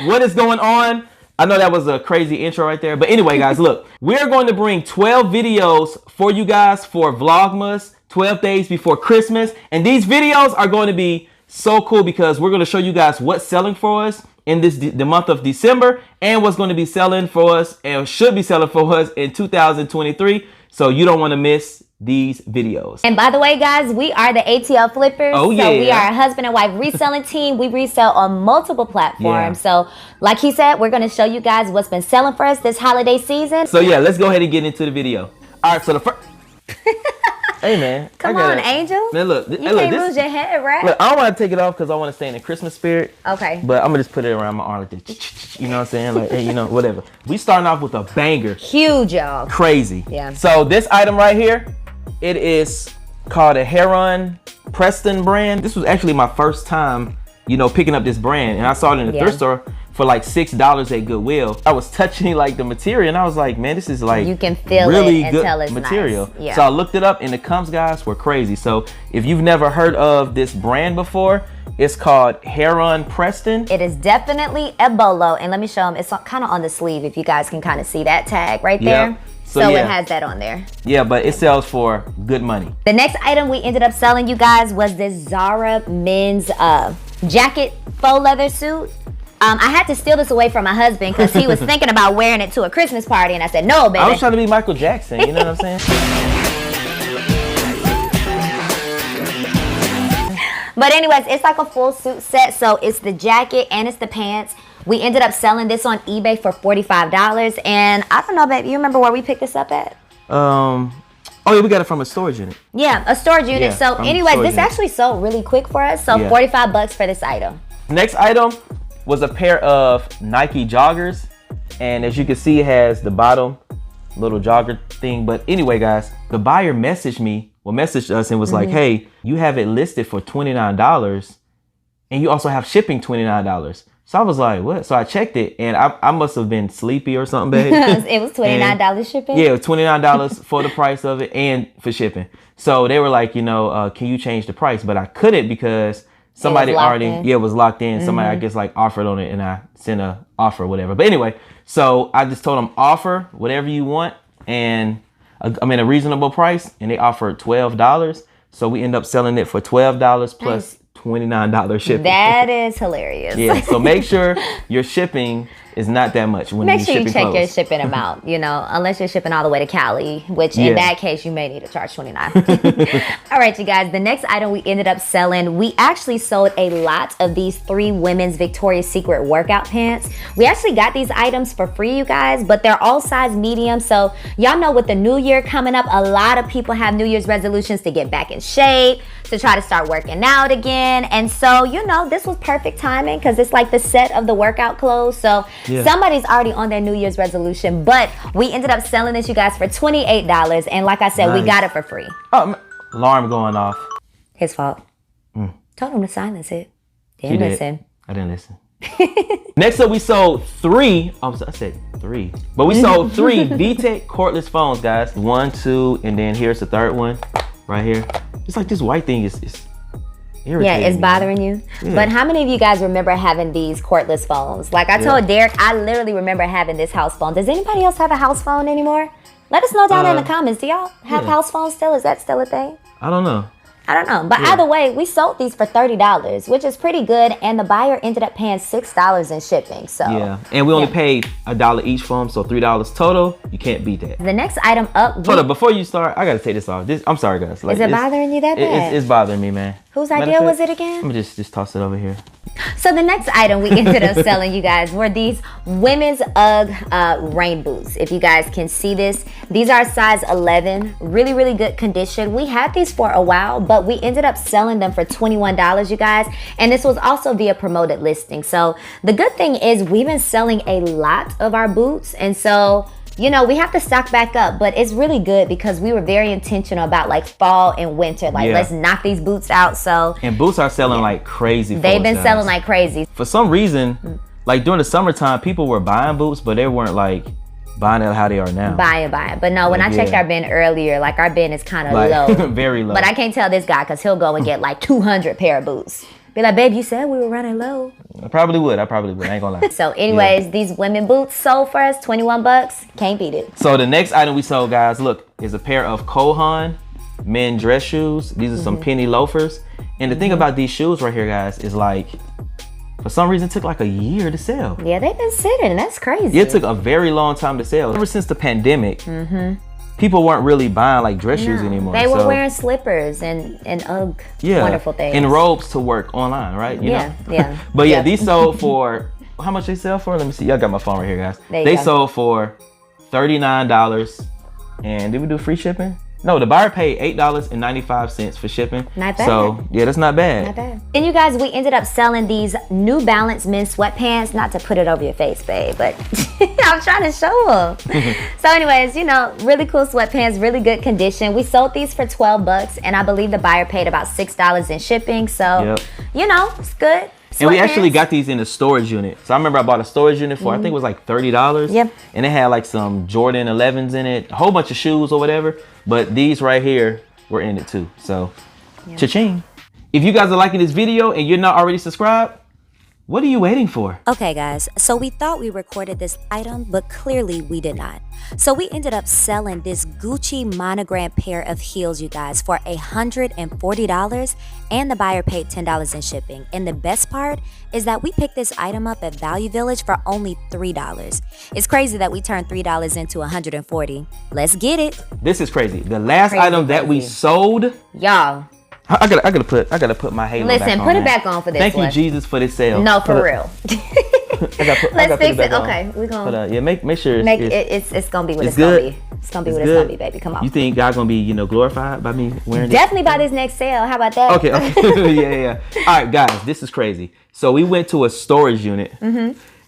what is going on? I know that was a crazy intro right there. But anyway, guys, look. We're going to bring 12 videos for you guys for Vlogmas, 12 days before Christmas. And these videos are going to be so cool because we're going to show you guys what's selling for us in the month of December and what's going to be selling for us and should be selling for us in 2023. So you don't want to miss these videos. And by the way, guys, we are the ATL Flippers. Oh, yeah. So we are a husband and wife reselling team. We resell on multiple platforms. Yeah. So like he said, we're going to show you guys what's been selling for us this holiday season. So yeah, let's go ahead and get into the video. All right, so the first... Hey, man. Come on, Angel. Man, look. You can't lose your head, right? Look, I don't want to take it off because I want to stay in the Christmas spirit. Okay. But I'm going to just put it around my arm like this. You know what I'm saying? Like, hey, you know, whatever. We starting off with a banger. Huge, y'all. Crazy. Yeah. So this item right here, it is called a Heron Preston brand. This was actually my first time, you know, picking up this brand. And I saw it in the thrift store for like $6 at Goodwill. I was touching like the material and I was like, man, this is like you can feel really it and good tell it's material. Nice. Yeah. So I looked it up and the comes guys were crazy. So if you've never heard of this brand before, it's called Heron Preston. It is definitely a bolo. And let me show them. It's kind of on the sleeve if you guys can kind of see that tag right there. Yep. So yeah. It has that on there. Yeah, but it sells for good money. The next item we ended up selling, you guys, was this Zara men's jacket faux leather suit. I had to steal this away from my husband because he was thinking about wearing it to a Christmas party. And I said, no, baby. I was trying to be Michael Jackson. You know what I'm saying? But anyways, it's like a full suit set. So it's the jacket and it's the pants. We ended up selling this on eBay for $45. And I don't know, babe, you remember where we picked this up at? Oh, yeah, we got it from a storage unit. Yeah, a storage unit. Yeah, so anyways, this actually sold really quick for us. So yeah. $45 for this item. Next item was a pair of Nike joggers. And as you can see, it has the bottom little jogger thing. But anyway, guys, the buyer messaged us and was like, hey, you have it listed for $29 and you also have shipping $29. So I was like, what? So I checked it and I must have been sleepy or something, babe. It was $29 shipping? Yeah, it was $29 for the price of it and for shipping. So they were like, you know, can you change the price? But I couldn't because somebody already was locked in. Somebody I guess like offered on it and I sent a offer or whatever. But anyway, so I just told them offer whatever you want and a reasonable price, and they offered $12. So we end up selling it for $12 plus $29 shipping. That is hilarious. Yeah, so make sure your shipping is not that much when make sure you check clothes. your shipping amount, you know, unless you're shipping all the way to Cali, which in that case you may need to charge $29. All right, you guys, the next item we ended up selling, we actually sold a lot of these 3 women's Victoria's Secret workout pants. We actually got these items for free, you guys, but they're all size medium. So y'all know with the new year coming up, a lot of people have New Year's resolutions to get back in shape, to try to start working out again. And so, you know, this was perfect timing because it's like the set of the workout clothes. So somebody's already on their New Year's resolution, but we ended up selling this, you guys, for $28. And like I said, we got it for free. Oh, alarm going off. His fault. Told him to silence it. Didn't listen. I didn't listen. Next up, we sold 3. I said 3, but we sold 3 VTech cordless phones, guys. 1, 2, and then here's the third one right here. It's like this white thing is irritating. Yeah, it's bothering you. Yeah. But how many of you guys remember having these cordless phones? Like I told Derek, I literally remember having this house phone. Does anybody else have a house phone anymore? Let us know down in the comments. Do y'all have house phones still? Is that still a thing? I don't know. I don't know. But either way, we sold these for $30, which is pretty good. And the buyer ended up paying $6 in shipping. So yeah. And we only paid $1 each for them. So $3 total. You can't beat that. The next item up. Hold up. Before you start, I got to take this off. I'm sorry, guys. Like, is it bothering you that bad? It's bothering me, man. Whose idea was it again? Let me just toss it over here. So the next item we ended up selling, you guys, were these women's UGG rain boots. If you guys can see this, these are size 11, really, really good condition. We had these for a while, but we ended up selling them for $21, you guys. And this was also via promoted listing. So the good thing is we've been selling a lot of our boots. And so, you know, we have to stock back up, but it's really good because we were very intentional about like fall and winter. Like, let's knock these boots out. So, and boots are selling like crazy. They've been selling like crazy. For some reason, like during the summertime, people were buying boots, but they weren't like buying it how they are now. Buying. But no, when I checked our bin earlier, like our bin is kind of low. Very low. But I can't tell this guy because he'll go and get like 200 pair of boots. Be like, babe, you said we were running low. I probably would. I ain't gonna lie. So anyways, these women boots sold for us, 21 bucks. Can't beat it. So the next item we sold, guys, look, is a pair of Kohan men dress shoes. These are some penny loafers. And the thing about these shoes right here, guys, is like, for some reason, it took like a year to sell. Yeah, they've been sitting. That's crazy. It took a very long time to sell. Ever since the pandemic, people weren't really buying like dress shoes anymore. They were wearing slippers and UGG wonderful things. And robes to work online, right? You know? Yeah. But yeah, these sold for, how much they sell for? Let me see. Y'all got my phone right here, guys. They sold for $39. And did we do free shipping? No, the buyer paid $8.95 for shipping. Not bad. So yeah, that's not bad. Not bad. And you guys, we ended up selling these New Balance men's sweatpants. Not to put it over your face, babe, but I'm trying to show them. So anyways, you know, really cool sweatpants, really good condition. We sold these for 12 bucks, and I believe the buyer paid about $6 in shipping. So, you know, it's good. And we actually got these in the storage unit. So I remember I bought a storage unit for, I think it was like $30. Yep. And it had like some Jordan 11s in it, a whole bunch of shoes or whatever. But these right here were in it too. So, cha-ching. If you guys are liking this video and you're not already subscribed, what are you waiting for? Okay, guys, so we thought we recorded this item, but clearly we did not. So we ended up selling this Gucci monogram pair of heels, you guys, for $140, and the buyer paid $10 in shipping. And the best part is that we picked this item up at Value Village for only $3. It's crazy that we turned $3 into $140. Let's get it. This is crazy. The last item that we sold, y'all. I gotta put my halo back on. Listen, put it back on for this one. Thank you, Jesus, for this sale. No, for real. Let's fix it. Okay, we're gonna. Yeah, make sure it's gonna be what it's gonna be. It's gonna be what it's gonna be, baby. Come on. You think God gonna be, you know, glorified by me wearing it? Definitely by this next sale. How about that? Okay. yeah. All right, guys, this is crazy. So we went to a storage unit.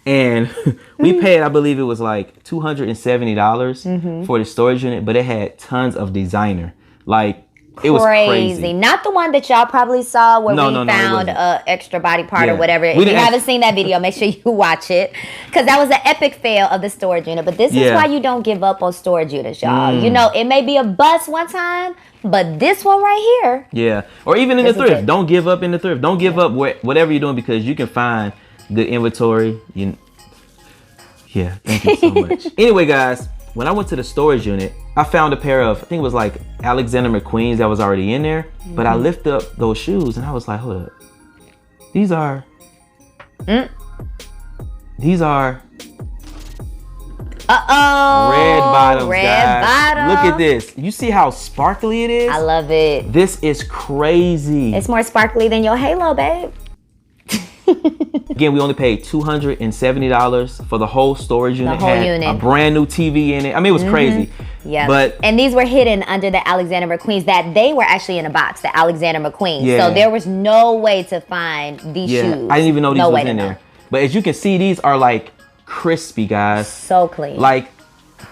And we paid, I believe it was like $270 for the storage unit, but it had tons of designer. Like, it was crazy. Not the one that y'all probably saw where we found a extra body part or whatever. If you haven't seen that video, make sure you watch it, because that was an epic fail of the storage unit. But this is why you don't give up on storage units, y'all. You know, it may be a bust one time, but this one right here. Yeah. Or even in the thrift. Don't give up in the thrift. Don't give up whatever you're doing, because you can find good inventory. Yeah, thank you so much. Anyway, guys, when I went to the storage unit, I found a pair of, I think it was like Alexander McQueen's that was already in there. But I lifted up those shoes and I was like, hold up. These are red bottoms, guys. Look at this. You see how sparkly it is? I love it. This is crazy. It's more sparkly than your halo, babe. Again, we only paid $270 for the whole storage unit. The whole had unit. A brand new TV in it. I mean, it was crazy. Yeah. And these were hidden under the Alexander McQueen's, that they were actually in a box, the Alexander McQueen's. Yeah. So there was no way to find these shoes. I didn't even know these was in there. But as you can see, these are like crispy, guys. So clean. Like,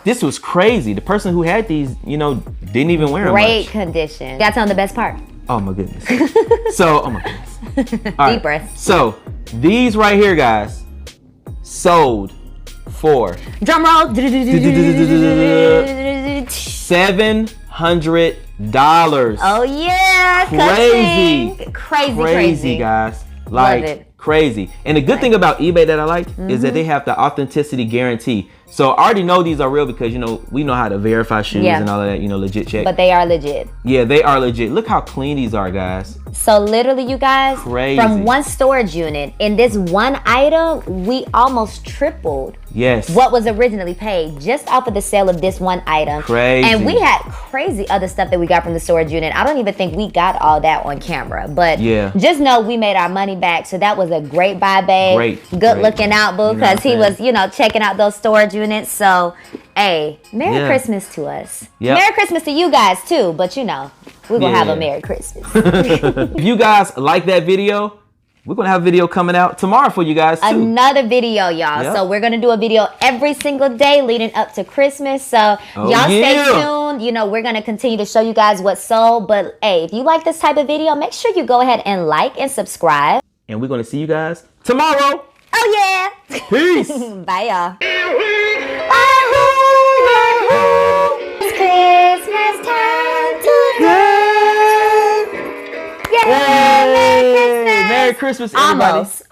this was crazy. The person who had these, you know, didn't even wear them Great condition. That's on the best part. Oh my goodness. Oh my goodness. Deep breath. So these right here, guys, sold for drum roll. $700. Oh yeah. Crazy, guys. Like, crazy. And the good thing about eBay that I like is that they have the authenticity guarantee. So I already know these are real because, you know, we know how to verify shoes and all of that, you know, legit check. But they are legit. Yeah, they are legit. Look how clean these are, guys. So literally, you guys, from one storage unit, in this one item, we almost tripled what was originally paid just off of the sale of this one item. Crazy. And we had crazy other stuff that we got from the storage unit. I don't even think we got all that on camera. But just know we made our money back. So that was a great buy, babe. Good looking out, boo, because he was, you know, checking out those storage units. So, hey, Merry Christmas to us. Merry Christmas to you guys, too. But, you know, we're going to have a Merry Christmas. If you guys like that video, we're going to have a video coming out tomorrow for you guys, too. Another video, y'all. So we're going to do a video every single day leading up to Christmas. So y'all stay tuned. You know, we're going to continue to show you guys what's sold. But, hey, if you like this type of video, make sure you go ahead and like and subscribe. And we're going to see you guys tomorrow. Oh, yeah. Peace. Bye, y'all. It's Christmas time today. Yay! Merry Christmas, everybody. Almost.